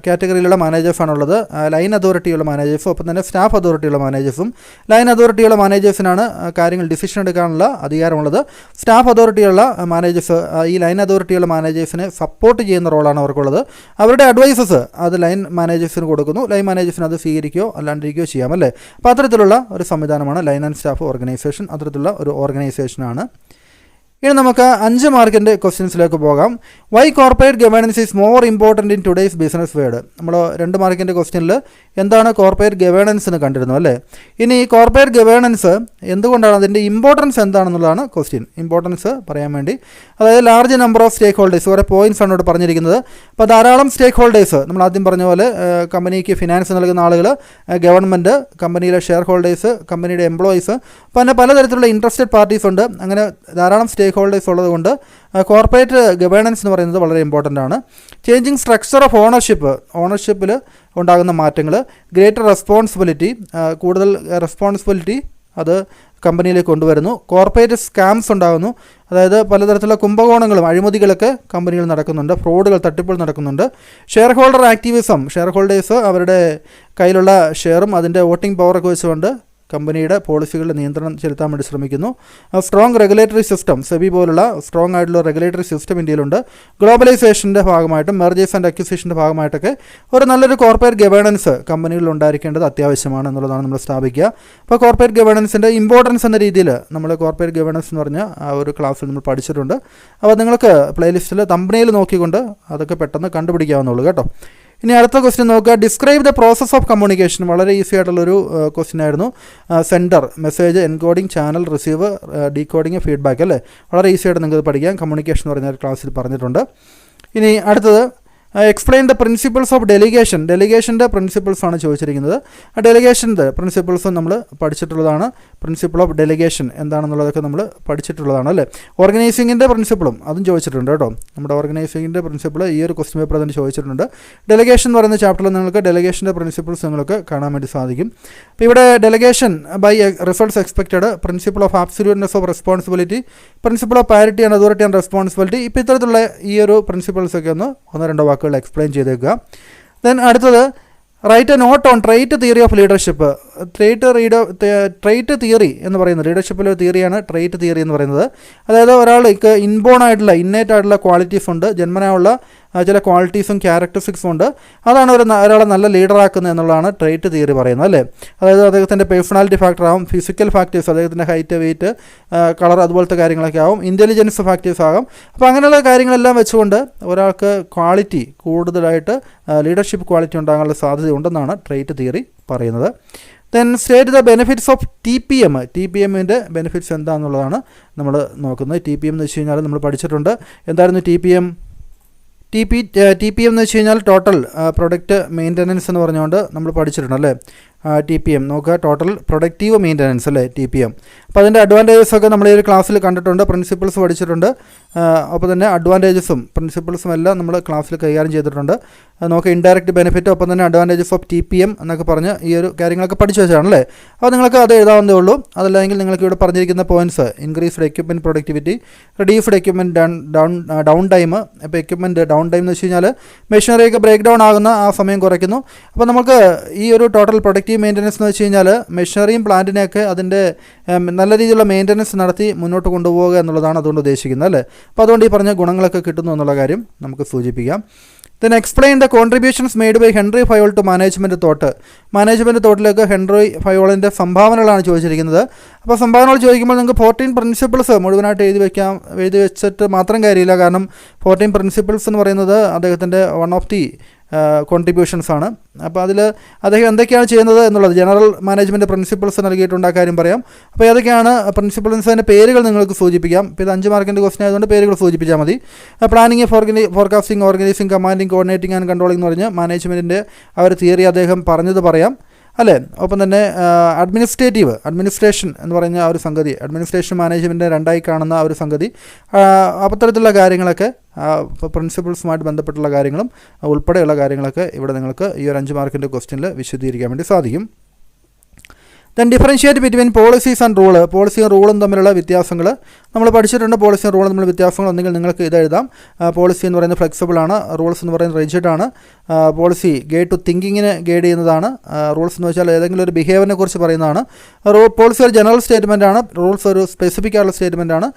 കാറ്റഗറിയിലുള്ള മാനേജേഴ്സാണുള്ളത്. ലൈൻ അതോറിറ്റിയുള്ള മാനേജേഴ്സും ഒപ്പം തന്നെ സ്റ്റാഫ് അതോറിറ്റിയുള്ള മാനേജേഴ്സും. ലൈൻ അതോറിറ്റിയുള്ള മാനേജേഴ്സിനാണ് കാര്യങ്ങൾ ഡിസിഷൻ എടുക്കാനുള്ള അധികാരമുള്ളത്. സ്റ്റാഫ് അതോറിറ്റിയുള്ള മാനേജേഴ്സ്, ഈ ലൈൻ അതോറിറ്റിയുള്ള മാനേജേഴ്സിനെ സപ്പോർട്ട് ചെയ്യുന്ന റോളാണ് അവർക്കുള്ളത്. അവരുടെ അഡ്വൈസസ് അത് ലൈൻ മാനേജേഴ്സിന് കൊടുക്കുന്നു. ലൈൻ മാനേജേഴ്സിന് അത് സ്വീകരിക്കുകയോ അല്ലാണ്ടിരിക്കുകയോ ചെയ്യാം അല്ലേ. അപ്പോൾ അത്തരത്തിലുള്ള ഒരു സംവിധാനമാണ് ലൈൻ ആൻഡ് സ്റ്റാഫ് ഓർഗനൈസേഷൻ. അത്തരത്തിലുള്ള ഒരു ഓർഗനൈസേഷനാണ്. ഇനി നമുക്ക് 5 മാർക്കിൻ്റെ ക്വസ്റ്റ്യൻസിലേക്ക് പോകാം. Why corporate governance is more important in today's business world. നമ്മൾ 2 മാർക്കിൻ്റെ ക്വസ്റ്റ്യനിൽ എന്താണ് കോർപ്പറേറ്റ് ഗവേണൻസ് എന്ന് കണ്ടിരുന്നു അല്ലേ. ഇനി ഈ കോർപ്പറേറ്റ് ഗവേണൻസ് എന്തുകൊണ്ടാണ്, അതിൻ്റെ ഇമ്പോർട്ടൻസ് എന്താണെന്നുള്ളതാണ് ക്വസ്റ്റ്യൻ. ഇമ്പോർട്ടൻസ് പറയാൻ വേണ്ടി, അതായത് large number of stakeholders, ഓരോ പോയിൻറ്റ്സ് ആണ് ഇവിടെ പറഞ്ഞിരിക്കുന്നത്. അപ്പോൾ ധാരാളം സ്റ്റേക്ക് ഹോൾഡേഴ്സ്, നമ്മൾ ആദ്യം പറഞ്ഞ പോലെ കമ്പനിക്ക് ഫിനാൻസ് നൽകുന്ന ആളുകൾ, ഗവൺമെൻറ്, കമ്പനിയിലെ ഷെയർ ഹോൾഡേഴ്സ്, കമ്പനിയുടെ എംപ്ലോയീസ്, പിന്നെ പലതരത്തിലുള്ള ഇൻട്രസ്റ്റഡ് പാർട്ടീസ് ഉണ്ട്. അങ്ങനെ ധാരാളം സ്റ്റേക്ക് ഹോൾഡേഴ്സ് ഉള്ളതുകൊണ്ട് കോർപ്പറേറ്റ് ഗവേണൻസ് എന്ന് പറയുന്നത് വളരെ ഇമ്പോർട്ടൻ്റ് ആണ്. ചേഞ്ചിങ് സ്ട്രക്ചർ ഓഫ് ഓണർഷിപ്പിൽ ഉണ്ടാകുന്ന മാറ്റങ്ങൾ, ഗ്രേറ്റർ റെസ്പോൺസിബിലിറ്റി, കൂടുതൽ റെസ്പോൺസിബിലിറ്റി അത് കമ്പനിയിലേക്ക് കൊണ്ടുവരുന്നു. കോർപ്പറേറ്റ് സ്കാംസ് ഉണ്ടാകുന്നു, അതായത് പലതരത്തിലുള്ള കുംഭകോണങ്ങളും അഴിമതികളൊക്കെ കമ്പനികൾ നടക്കുന്നുണ്ട്, ഫ്രോഡുകൾ, തട്ടിപ്പുകൾ നടക്കുന്നുണ്ട്. Share holder activism, share holders അവരുടെ കയ്യിലുള്ള ഷെയറും അതിൻ്റെ വോട്ടിംഗ് പവറൊക്കെ വെച്ചുകൊണ്ട് കമ്പനിയുടെ പോളിസികളുടെ നിയന്ത്രണം ചെലുത്താൻ വേണ്ടി ശ്രമിക്കുന്നു. സ്ട്രോങ് റെഗുലേറ്ററി സിസ്റ്റം, സെബി പോലുള്ള സ്ട്രോങ് ആയിട്ടുള്ള റെഗുലേറ്ററി സിസ്റ്റം ഇന്ത്യയിലുണ്ട്. ഗ്ലോബലൈസേഷൻ്റെ ഭാഗമായിട്ടും മെർജേഴ്സ് ആൻഡ് അക്വിസിഷൻ്റെ ഭാഗമായിട്ടൊക്കെ ഒരു നല്ലൊരു കോർപ്പറേറ്റ് ഗവേണൻസ് കമ്പനികളിൽ ഉണ്ടായിരിക്കേണ്ടത് അത്യാവശ്യമാണ് എന്നുള്ളതാണ് നമ്മൾ സ്ഥാപിക്കുക. അപ്പോൾ കോർപ്പറേറ്റ് ഗവേണൻസിൻ്റെ ഇമ്പോർട്ടൻസ് എന്ന രീതിയിൽ നമ്മൾ കോർപ്പറേറ്റ് ഗവേണൻസ് എന്ന് പറഞ്ഞ ആ ഒരു ക്ലാസ്സിൽ നമ്മൾ പഠിച്ചിട്ടുണ്ട്. അപ്പോൾ നിങ്ങൾക്ക് പ്ലേലിസ്റ്റിൽ തമ്പനെയിൽ നോക്കിക്കൊണ്ട് അതൊക്കെ പെട്ടെന്ന് കണ്ടുപിടിക്കാവുന്നുള്ളൂ കേട്ടോ. ഇനി അടുത്ത ക്വസ്റ്റ്യൻ നോക്കുക. Describe the process of communication. വളരെ ഈസി ആയിട്ടുള്ളൊരു ക്വസ്റ്റ്യൻ ആയിരുന്നു. Sender, message, encoding, channel, receive, decoding, feedback അല്ലേ. വളരെ ഈസി ആയിട്ട് നിങ്ങൾക്ക് പഠിക്കാം. കമ്മ്യൂണിക്കേഷൻ എന്ന് പറഞ്ഞ ക്ലാസ്സിൽ പറഞ്ഞിട്ടുണ്ട്. ഇനി അടുത്തത് explain the principles of delegation. ഡെലിഗേഷൻ്റെ പ്രിൻസിപ്പിൾസ് ആണ് ചോദിച്ചിരിക്കുന്നത്. ആ ഡെലിഗേഷൻ്റെ പ്രിൻസിപ്പിൾസും നമ്മൾ പഠിച്ചിട്ടുള്ളതാണ്. പ്രിൻസിപ്പിൾ ഓഫ് ഡെലിഗേഷൻ എന്താണെന്നുള്ളതൊക്കെ നമ്മൾ പഠിച്ചിട്ടുള്ളതാണ് അല്ലേ. ഓർഗനൈസിങ്ങിൻ്റെ പ്രിൻസിപ്പിളും അതും ചോദിച്ചിട്ടുണ്ട് കേട്ടോ. നമ്മുടെ ഓർഗനൈസിങ്ങിൻ്റെ പ്രിൻസിപ്പിൾ ഈ ഒരു ക്വസ്റ്റ്യൻ പേപ്പർ തന്നെ ചോദിച്ചിട്ടുണ്ട്. ഡെലിഗേഷൻ എന്ന് പറയുന്ന ചാപ്റ്ററിൽ നിങ്ങൾക്ക് ഡെലിഗേഷൻ്റെ പ്രിൻസിപ്പിൾസ് നിങ്ങൾക്ക് കാണാൻ വേണ്ടി സാധിക്കും. അപ്പോൾ ഇവിടെ delegation by results expected, principle of absoluteness of responsibility, principle of parity and authority and responsibility. ഇപ്പോൾ ഇത്തരത്തിലുള്ള ഈ ഒരു പ്രിൻസിപ്പിൾസൊക്കെ ഒന്ന് 1-2 വാക്കുകൾ എക്സ്പ്ലെയിൻ ചെയ്തേക്കുക. ദെൻ അടുത്തത് write a note on trait theory of leadership. Trait theory എന്ന് പറയുന്നത് ലീഡർഷിപ്പിലെ തിയറിയാണ് ട്രേറ്റ് തിയറി എന്ന് പറയുന്നത്. അതായത് ഒരാൾക്ക് ഇന്നേറ്റ് ആയിട്ടുള്ള ക്വാളിറ്റീസ് ഉണ്ട്, ജന്മനായുള്ള ചില ക്വാളിറ്റീസും ക്യാരക്ടറിസ്റ്റിക്സും ഉണ്ട്. അതാണ് ഒരാളെ നല്ല ലീഡറാക്കുന്നത് എന്നുള്ളതാണ് ട്രേറ്റ് തിയറി പറയുന്നത് അല്ലേ. അതായത് അദ്ദേഹത്തിൻ്റെ പേഴ്സണാലിറ്റി ഫാക്ടർ ആവും, ഫിസിക്കൽ ഫാക്ടേഴ്സ്, അദ്ദേഹത്തിൻ്റെ ഹൈറ്റ്, വെയിറ്റ്, കളർ, അതുപോലത്തെ കാര്യങ്ങളൊക്കെ ആവും, ഇൻ്റലിജൻസ് ഫാക്ടേഴ്സ് ആകും. അപ്പോൾ അങ്ങനെയുള്ള കാര്യങ്ങളെല്ലാം വെച്ചുകൊണ്ട് ഒരാൾക്ക് ക്വാളിറ്റി കൂടുതലായിട്ട് ലീഡർഷിപ്പ് ക്വാളിറ്റി ഉണ്ടാകാനുള്ള സാധ്യതയുണ്ടെന്നാണ് ട്രേറ്റ് തിയറി പറയുന്നത്. Then state the benefits of TPM. TPMൻ്റെ ബെനിഫിറ്റ്സ് എന്താണെന്നുള്ളതാണ് നമ്മൾ നോക്കുന്നത്. TPM എന്ന് വെച്ച് കഴിഞ്ഞാൽ നമ്മൾ പഠിച്ചിട്ടുണ്ട്. എന്തായിരുന്നു TPM എന്ന് വെച്ച് കഴിഞ്ഞാൽ ടോട്ടൽ പ്രൊഡക്റ്റ് മെയിൻ്റനൻസ് എന്ന് പറഞ്ഞുകൊണ്ട് നമ്മൾ പഠിച്ചിട്ടുണ്ട് അല്ലേ. TPM നോക്കുക, ടോട്ടൽ പ്രൊഡക്റ്റീവ് മെയിൻ്റനൻസ് അല്ലേ, TPM. അപ്പോൾ അതിൻ്റെ അഡ്വാൻറ്റേജസൊക്കെ നമ്മൾ ഈ ഒരു ക്ലാസ്സിൽ കണ്ടിട്ടുണ്ട്, പ്രിൻസിപ്പിൾസ് പഠിച്ചിട്ടുണ്ട്. അപ്പോൾ തന്നെ അഡ്വാൻറ്റേജസും പ്രിൻസിപ്പിൾസും എല്ലാം നമ്മൾ ക്ലാസ്സിൽ കൈകാര്യം ചെയ്തിട്ടുണ്ട്. നമുക്ക് ഇൻഡയറക്റ്റ് ബെനിഫിറ്റ്, ഒപ്പം തന്നെ അഡ്വാൻറ്റേജസ് ഓഫ് TPM എന്നൊക്കെ പറഞ്ഞ് ഈ ഒരു കാര്യങ്ങളൊക്കെ പഠിച്ചു വെച്ചാണല്ലേ. അപ്പോൾ നിങ്ങൾക്ക് അത് എഴുതാവുന്നതേ ഉള്ളൂ. അതല്ലെങ്കിൽ നിങ്ങൾക്ക് ഇവിടെ പറഞ്ഞിരിക്കുന്ന points: increased equipment productivity, reduced equipment down time. ഇപ്പോൾ എക്യുപ്മെൻറ്റ് ഡൗൺ ടൈം എന്ന് വെച്ച് കഴിഞ്ഞാൽ മെഷീനറിയൊക്കെ ബ്രേക്ക് ഡൗൺ ആകുന്ന ആ സമയം കുറയ്ക്കുന്നു. അപ്പോൾ നമുക്ക് ഈ ഒരു ടോട്ടൽ പ്രൊഡക്റ്റീവ് മെയിൻ്റനൻസ് എന്ന് വെച്ച് കഴിഞ്ഞാൽ മെഷീനറിയും പ്ലാന്റിനെയൊക്കെ അതിൻ്റെ നല്ല രീതിയിലുള്ള മെയിൻ്റനൻസ് നടത്തി മുന്നോട്ട് കൊണ്ടുപോകുക എന്നുള്ളതാണ് അതുകൊണ്ട് ഉദ്ദേശിക്കുന്നത് അല്ലേ. അപ്പോൾ അതുകൊണ്ട് ഈ പറഞ്ഞ ഗുണങ്ങളൊക്കെ കിട്ടുന്നു എന്നുള്ള കാര്യം നമുക്ക് സൂചിപ്പിക്കാം. Then explain the contributions made by Henry Fayol to management thought. Management തോട്ടിലേക്ക് ഹെൻറി ഫയോളിൻ്റെ സംഭാവനകളാണ് ചോദിച്ചിരിക്കുന്നത്. അപ്പോൾ സംഭാവനകൾ ചോദിക്കുമ്പോൾ നിങ്ങൾക്ക് 14 പ്രിൻസിപ്പിൾസ് മുഴുവനായിട്ട് എഴുതി വെച്ചിട്ട് മാത്രം കാര്യമില്ല. കാരണം 14 പ്രിൻസിപ്പിൾസ് എന്ന് പറയുന്നത് അദ്ദേഹത്തിൻ്റെ വൺ ഓഫ് ദി കോൺട്രിബ്യൂഷൻസ് ആണ്. അപ്പോൾ അതിൽ അദ്ദേഹം എന്തൊക്കെയാണ് ചെയ്യുന്നത് എന്നുള്ളത് ജനറൽ മാനേജ്മെൻറ്റ് പ്രിൻസിപ്പിൾസ് നൽകിയിട്ടുണ്ട്, ആ കാര്യം പറയാം. അപ്പോൾ ഏതൊക്കെയാണ് പ്രിൻസിപ്പിൾസിൻ്റെ പേരുകൾ നിങ്ങൾക്ക് സൂചിപ്പിക്കാം. ഇപ്പോൾ ഇത് 5 മാർക്കിൻ്റെ ക്വസ്റ്റൻ ആയതുകൊണ്ട് പേരുകൾ സൂചിപ്പിച്ചാൽ മതി. Planning, forecasting, organising, commanding, coordinating and controlling എന്ന് പറഞ്ഞ് മാനേജ്മെൻറ്റിൻ്റെ ആ ഒരു തിയറി അദ്ദേഹം പറഞ്ഞത് പറയാം അല്ലേ. ഒപ്പം തന്നെ അഡ്മിനിസ്ട്രേഷൻ എന്ന് പറഞ്ഞ ആ ഒരു സംഗതി, അഡ്മിനിസ്ട്രേഷൻ മാനേജ്മെൻറ്റ് രണ്ടായി കാണുന്ന ആ ഒരു സംഗതി, അത്തരത്തിലുള്ള കാര്യങ്ങളൊക്കെ പ്രിൻസിപ്പിൾസുമായിട്ട് ബന്ധപ്പെട്ടുള്ള കാര്യങ്ങളും ഉൾപ്പെടെയുള്ള കാര്യങ്ങളൊക്കെ ഇവിടെ നിങ്ങൾക്ക് ഈ ഒരു 5 മാർക്കിൻ്റെ ക്വസ്റ്റ്യനിൽ വിശദീകരിക്കാൻ വേണ്ടി സാധിക്കും. Then differentiate between policies and rule. പോളിസിയും റൂളും തമ്മിലുള്ള വ്യത്യാസങ്ങൾ നമ്മൾ പഠിച്ചിട്ടുണ്ട്. പോളിസിയും റൂളും തമ്മിലുള്ള വ്യത്യാസങ്ങൾ ഒന്നെങ്കിൽ നിങ്ങൾക്ക് ഇത് എഴുതാം. പോളിസി എന്ന് പറയുന്നത് ഫ്ലെക്സിബിൾ ആണ്, റൂൾസ് എന്ന് പറയുന്നത് റിജിഡ് ആണ്. പോളിസി ഗൈഡ് ടു തിങ്കിങ്ങിന് ഗൈഡ് ചെയ്യുന്നതാണ്. റൂൾസ് എന്ന് വെച്ചാൽ ഏതെങ്കിലും ഒരു ബിഹേവിയറിനെ കുറിച്ച് പറയുന്നതാണ്. പോളിസി ഒരു ജനറൽ സ്റ്റേറ്റ്മെൻ്റ് ആണ്, റൂൾസ് ഒരു സ്പെസിഫിക് ആയിട്ടുള്ള സ്റ്റേറ്റ്മെൻ്റ് ആണ്.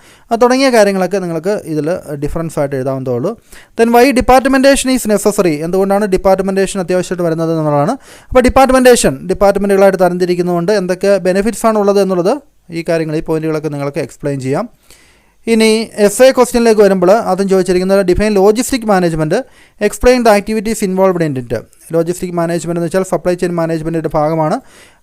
തുടങ്ങിയ കാര്യങ്ങളൊക്കെ നിങ്ങൾക്ക് ഇതിൽ ഡിഫറൻസ് ആയിട്ട് എഴുതാവുന്നതേ ഉള്ളൂ. Then why departmentation is necessary. എന്തുകൊണ്ടാണ് ഡിപ്പാർട്ട്മെൻറ്റേഷൻ അത്യാവശ്യമായിട്ട് വരുന്നത് എന്നുള്ളതാണ്. അപ്പോൾ ഡിപ്പാർട്ട്മെൻറ്റുകളായിട്ട് തരംതിരിക്കുന്നതുകൊണ്ട് എന്തൊക്കെ ബെനിഫിറ്റ്സ് ആണ് ഉള്ളത് എന്നുള്ളത് ഈ കാര്യങ്ങൾ, ഈ പോയിന്റുകളൊക്കെ നിങ്ങൾക്ക് എക്സ്പ്ലെയിൻ ചെയ്യാം. ഇനി എസ്എ ക്വസ്റ്റ്യനിലേക്ക് വരുമ്പോൾ അതും ചോദിച്ചിരിക്കുന്നത് define logistic management, explain the activities involved in it. Logistic management എന്ന് വെച്ചാൽ സപ്ലൈ ചെയിൻ മാനേജ്മെൻറ്റിൻ്റെ ഭാഗമാണ്.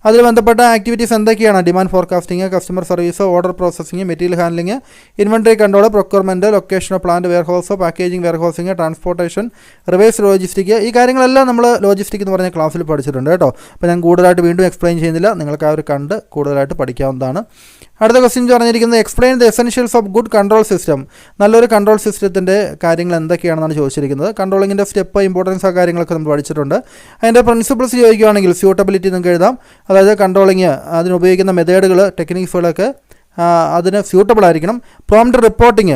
അതിൽ ബന്ധപ്പെട്ട ആക്ടിവിറ്റീസ് എന്തൊക്കെയാണ്? Demand forecasting, customer service, order processing, material handling, inventory control, procurement, location of plant warehouse, packaging warehousing, transportation, reverse logistic. ഈ കാര്യങ്ങളെല്ലാം നമ്മൾ ലോജിസ്റ്റിക് എന്ന് പറഞ്ഞ ക്ലാസ്സിൽ പഠിച്ചിട്ടുണ്ട് കേട്ടോ. അപ്പോൾ ഞാൻ കൂടുതലായിട്ട് വീണ്ടും എക്സ്പ്ലെയിൻ ചെയ്യുന്നില്ല, നിങ്ങൾക്ക് ആ ഒരു കണ്ട് കൂടുതലായിട്ട് പഠിക്കാവുന്നതാണ്. അടുത്ത ക്വസ്റ്റ്യൻ പറഞ്ഞിരിക്കുന്നത് explain the essentials of good control system. നല്ലൊരു കൺട്രോൾ സിസ്റ്റത്തിൻ്റെ കാര്യങ്ങൾ എന്തൊക്കെയാണെന്നാണ് ചോദിച്ചിരിക്കുന്നത്. കൺട്രോളിങ്ങിൻ്റെ സ്റ്റെപ്പ്, ഇമ്പോർട്ടൻസ്, ആ കാര്യങ്ങളൊക്കെ നമ്മൾ പഠിച്ചിട്ടുണ്ട്. അതിൻ്റെ പ്രിൻസിപ്പിൾസ് ചോദിക്കുകയാണെങ്കിൽ സ്യൂട്ടബിലിറ്റി നിങ്ങൾക്ക് എഴുതാം. അതായത് കൺട്രോളിങ് അതിനുപയോഗിക്കുന്ന മെത്തേഡുകൾ, ടെക്നിക്സുകളൊക്കെ അതിന് സ്യൂട്ടബിൾ ആയിരിക്കണം. പ്രോംപ്റ്റ് റിപ്പോർട്ടിങ്,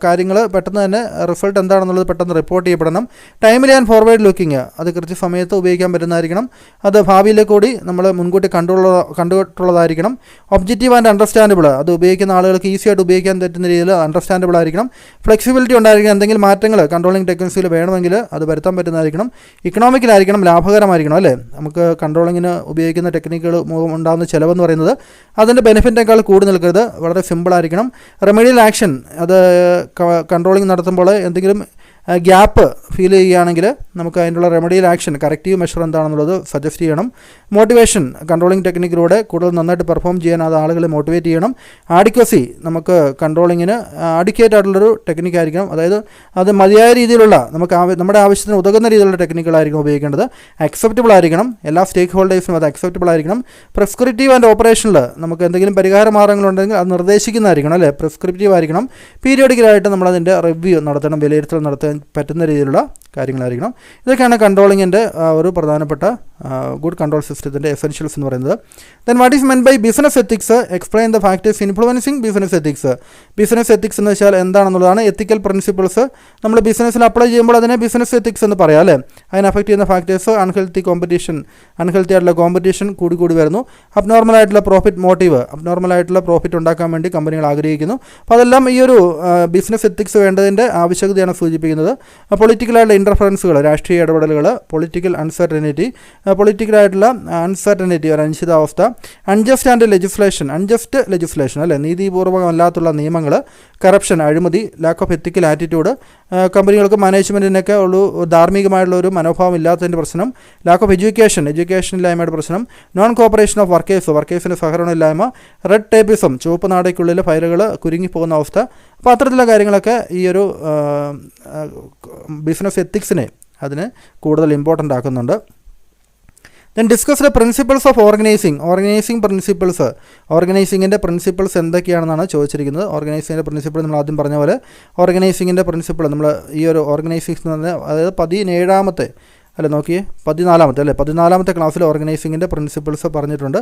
കാര്യങ്ങൾ പെട്ടെന്ന് തന്നെ റിസൾട്ട് എന്താണെന്നുള്ളത് പെട്ടെന്ന് റിപ്പോർട്ട് ചെയ്യപ്പെടണം. ടൈംലി ആൻഡ് ഫോർവേഡ് ലുക്കിങ്, അത് കൃത്യസമയത്ത് ഉപയോഗിക്കാൻ പറ്റുന്നതായിരിക്കണം. അത് ഭാവിയിലേക്ക് കൂടി നമ്മൾ മുൻകൂട്ടി കണ്ടുകൊണ്ടുള്ളതായിരിക്കണം. ഒബ്ജക്റ്റീവ് ആൻഡ് അണ്ടർസ്റ്റാൻഡബിൾ, അത് ഉപയോഗിക്കുന്ന ആളുകൾക്ക് ഈസി ആയിട്ട് ഉപയോഗിക്കാൻ പറ്റുന്ന രീതിയിൽ അണ്ടർസ്റ്റാൻഡബിൾ ആയിരിക്കണം. ഫ്ലെക്സിബിലിറ്റി ഉണ്ടായിരിക്കണം, എന്തെങ്കിലും മാറ്റങ്ങൾ കൺട്രോളിംഗ് ടെക്നിക്സിൽ വേണമെങ്കിൽ അത് വരുത്താൻ പറ്റുന്നതായിരിക്കണം. ഇക്കണോമിക്കലായിരിക്കണം, ലാഭകരമായിരിക്കണം അല്ലേ. നമുക്ക് കൺട്രോളിങ്ങിന് ഉപയോഗിക്കുന്ന ടെക്നിക്കുകൾ ഉണ്ടാകുന്ന ചിലവെന്ന് പറയുന്നത് അതിൻ്റെ ബെനിഫിറ്റിനേക്കാൾ കൂടി നിൽക്കരുത്, വളരെ സിമ്പിളായിരിക്കണം. റെമഡിയൽ ആക്ഷൻ, അത് കൺട്രോളിങ് നടത്തുമ്പോൾ എന്തെങ്കിലും ഗ്യാപ്പ് ഫീൽ ചെയ്യുകയാണെങ്കിൽ നമുക്ക് അതിനുള്ള റെമഡിയൽ ആക്ഷൻ, കറക്റ്റീവ് മെഷർ എന്താണെന്നുള്ളത് സജസ്റ്റ് ചെയ്യണം. മോട്ടിവേഷൻ, കൺട്രോളിംഗ് ടെക്നിക്കിലൂടെ കൂടുതൽ നന്നായിട്ട് പെർഫോം ചെയ്യാൻ അത് ആളുകളെ മോട്ടിവേറ്റ് ചെയ്യണം. ആഡിക്വസി, നമുക്ക് കൺട്രോളിങ്ങിന് ആഡിക്വേറ്റ് ആയിട്ടുള്ളൊരു ടെക്നിക്കായിരിക്കണം. അതായത് അത് മതിയായ രീതിയിലുള്ള നമ്മുടെ ആവശ്യത്തിന് ഉതകുന്ന രീതിയിലുള്ള ടെക്നിക്കുകളായിരിക്കും ഉപയോഗിക്കേണ്ടത്. അക്സെപ്റ്റബിൾ ആയിരിക്കണം, എല്ലാ സ്റ്റേക്ക് ഹോൾഡേഴ്സിനും അത് അക്സെപ്റ്റബിൾ ആയിരിക്കണം. പ്രിസ്ക്രിപ്റ്റീവ് ആൻഡ് ഓപ്പറേഷനിൽ നമുക്ക് എന്തെങ്കിലും പരിഹാര മാർഗ്ഗങ്ങളുണ്ടെങ്കിൽ അത് നിർദ്ദേശിക്കുന്നതായിരിക്കണം അല്ലേ, പ്രിസ്ക്രിപ്റ്റീവ് ആയിരിക്കണം. പീരിയോഡിക്കലായിട്ട് നമ്മളതിൻ്റെ റിവ്യൂ നടത്തണം, വിലയിരുത്തൽ നടത്താൻ പറ്റുന്ന രീതിയിലുള്ള കാര്യങ്ങളായിരിക്കണം. ഇതൊക്കെയാണ് കൺട്രോളിങ്ങിൻ്റെ ഒരു പ്രധാനപ്പെട്ട ഗുഡ് കൺട്രോൾ സിസ്റ്റത്തിൻ്റെ എസെൻഷ്യൽസ് എന്ന് പറയുന്നത്. Then what is meant by business ethics, explain the factors influencing business ethics. Business ethics എന്ന് വെച്ചാൽ എന്താണെന്നുള്ളതാണ്. എത്തിക്കൽ പ്രിൻസിപ്പിൾസ് നമ്മൾ ബിസിനസ്സിൽ അപ്ലൈ ചെയ്യുമ്പോൾ അതിനെ ബിസിനസ് എത്തിക്സ് എന്ന് പറയാം അല്ലേ. അതിനെ അഫക്റ്റ് ചെയ്യുന്ന ഫാക്ടേഴ്സ്, അൺഹെൽത്തി കോമ്പറ്റീഷൻ, അൺഹെൽത്തി ആയിട്ടുള്ള കോമ്പറ്റീഷൻ കൂടി വരുന്നു. അബ്നോർമൽ ആയിട്ടുള്ള പ്രോഫിറ്റ് മോട്ടീവ്, അബ്നോർമൽ ആയിട്ടുള്ള പ്രോഫിറ്റ് ഉണ്ടാക്കാൻ വേണ്ടി കമ്പനികൾ ആഗ്രഹിക്കുന്നു. അപ്പോൾ അതെല്ലാം ഈ ഒരു ബിസിനസ് എത്തിക്സ് വേണ്ടതിൻ്റെ ആവശ്യകതയാണ് സൂചിപ്പിക്കുന്നത്. പൊളിറ്റിക്കലായിട്ടുള്ള ഇൻ്റർഫറൻസുകൾ, രാഷ്ട്രീയ ഇടപെടലുകൾ, പൊളിറ്റിക്കലായിട്ടുള്ള അൺസർട്ടനിറ്റി, ഒരു അനിശ്ചിതാവസ്ഥ, അൺജസ്റ്റ് ലെജിസ്ലേഷൻ അല്ലേ, നീതിപൂർവ്വമല്ലാത്തുള്ള നിയമങ്ങൾ, കറപ്ഷൻ, അഴിമതി, ലാക്ക് ഓഫ് എത്തിക്കൽ ആറ്റിറ്റ്യൂഡ്, കമ്പനികൾക്ക് മാനേജ്മെൻറ്റിനൊക്കെ ഒരു ധാർമ്മികമായിട്ടുള്ള ഒരു മനോഭാവം ഇല്ലാത്തതിൻ്റെ പ്രശ്നം, ലാക്ക് ഓഫ് എഡ്യൂക്കേഷൻ ഇല്ലായ്മയുടെ പ്രശ്നം, നോൺ കോപ്പറേഷൻ ഓഫ് വർക്കേഴ്സിൻ്റെ സഹകരണമില്ലായ്മ, റെഡ് ടേപ്പിസം, ചുവപ്പ് നാടയ്ക്കുള്ളിൽ ഫയലുകൾ കുരുങ്ങിപ്പോകുന്ന അവസ്ഥ. അപ്പോൾ അത്തരത്തിലുള്ള കാര്യങ്ങളൊക്കെ ഈ ഒരു ബിസിനസ് എത്തിക്സിനെ അതിന് കൂടുതൽ ഇമ്പോർട്ടൻ്റ് ആക്കുന്നുണ്ട്. Then discuss the principles of organising principles. ഓർഗനൈസിങ്ങിൻ്റെ പ്രിൻസിപ്പിൾസ് എന്തൊക്കെയാണെന്നാണ് ചോദിച്ചിരിക്കുന്നത്. ഓർഗനൈസിങ്ങിൻ്റെ പ്രിൻസിപ്പിൾ നമ്മൾ ആദ്യം പറഞ്ഞ പോലെ ഓർഗനൈസിങ്ങിൻ്റെ പ്രിൻസിപ്പിൾ നമ്മൾ ഈ ഒരു ഓർഗനൈസിംഗ് എന്ന് പറഞ്ഞാൽ അതായത് 17ാമത്തെ അല്ല നോക്കിയേ 14ാമത്തെ ക്ലാസ്സിൽ ഓർഗനൈസിങ്ങിൻ്റെ പ്രിൻസിപ്പിൾസ് പറഞ്ഞിട്ടുണ്ട്,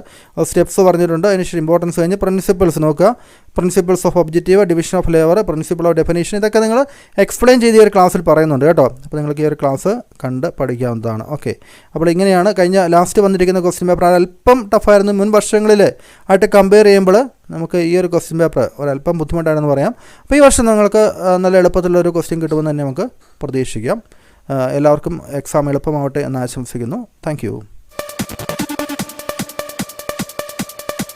സ്റ്റെപ്സ് പറഞ്ഞിട്ടുണ്ട്. അതിന് ഇമ്പോർട്ടൻസ് കഴിഞ്ഞ് പ്രിൻസിപ്പിൾസ് നോക്കുക. Principles of objective, division of labour, principle of definition, ഇതൊക്കെ നിങ്ങൾ എക്സ്പ്ലെയിൻ ചെയ്ത് ഈ ഒരു ക്ലാസ്സിൽ പറയുന്നുണ്ട് കേട്ടോ. അപ്പോൾ നിങ്ങൾക്ക് ഈ ഒരു ക്ലാസ് കണ്ട് പഠിക്കാവുന്നതാണ്. ഓക്കെ, അപ്പോൾ ഇങ്ങനെയാണ് കഴിഞ്ഞ ലാസ്റ്റ് വന്നിരിക്കുന്ന ക്വസ്റ്റ്യൻ പേപ്പർ. അല്പം ടഫായിരുന്നു മുൻ വർഷങ്ങളിൽ ആയിട്ട് കമ്പയർ ചെയ്യുമ്പോൾ നമുക്ക് ഈ ഒരു ക്വസ്റ്റ്യൻ പേപ്പർ ഒരല്പം ബുദ്ധിമുട്ടാണെന്ന് പറയാം. അപ്പോൾ ഈ വർഷം നിങ്ങൾക്ക് നല്ല എളുപ്പത്തിലുള്ളൊരു ക്വസ്റ്റ്യൻ കിട്ടുമെന്ന് തന്നെ നമുക്ക് പ്രതീക്ഷിക്കാം. എല്ലാവർക്കും എക്സാം എളുപ്പമാവട്ടെ എന്ന് ആശംസിക്കുന്നു. Thank you.